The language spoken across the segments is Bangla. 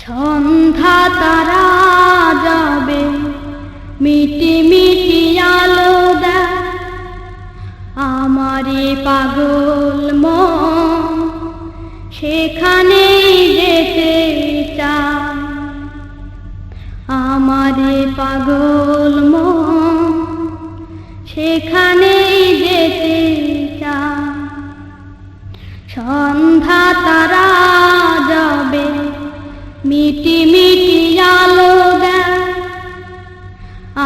সন্ধ্যা তারা যাবে মিটি মিটি আলো দেয় আমারে পাগল মন সেখানেই যেতে চায় আমারে পাগল মন সেখানেই যেতে চায় সন্ধ্যা তারা যাবে মিটি মিটি আলো দেয়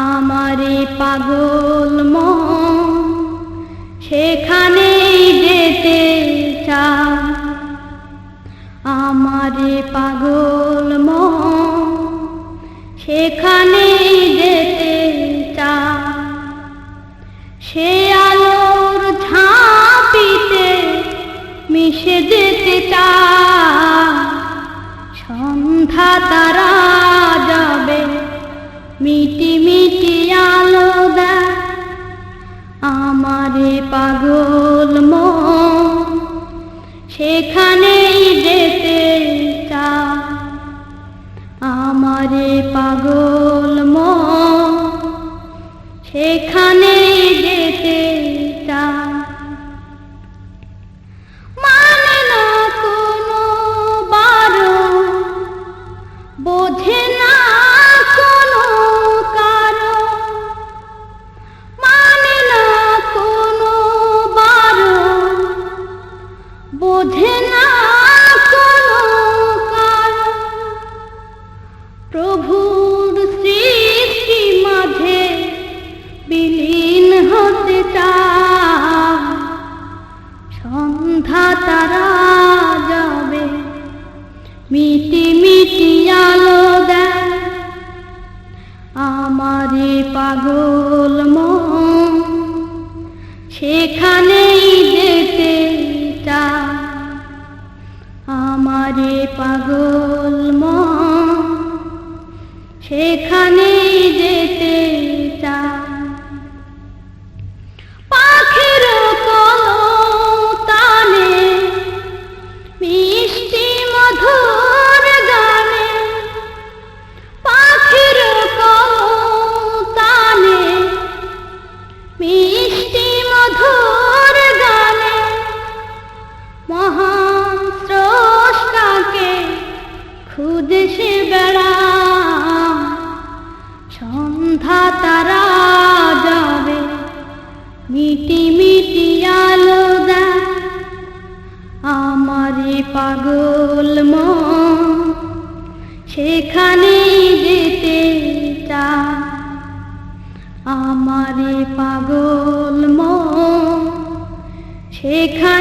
আমারে পাগল মন সেখানেই যেতে চায় আমারে পাগল মন সেখানেই যেতে চায় সে আলোর ঝাঁপিতে মিশে যেতে চায় সন্ধ্যা তারা যাবে মিটি মিটি আলো দেয় আমারে পাগল মন সেখানেই যেতে চায় আমারে পাগল মন সেখানেই যেতে চায় মানে না কোনো বারণ বোঝে না কোনো কারণ মানে না কোনো বারণ বোঝে না কোনো কারণ প্রভুর সৃষ্টি মাঝে বিলীন হতে চায় সন্ধ্যা তারা যাবে মিটি মিটি আলো দেয় আমারে পাগল মন সেখানেই যেতে চায় আমারে পাগল মন সেখানেই যেতে চায় পাখির কলতানে মিষ্টি মধুর গানে পাখির কলতানে মিষ্টি মধুর গানে মহান স্রষ্টাকে খুঁজে সে বেড়ায় সন্ধ্যা তারা যাবে মিটি মিটি আলো দেয় আমারে পাগল মন সেখানেই যেতে চায় আমারে পাগল মন সেখানে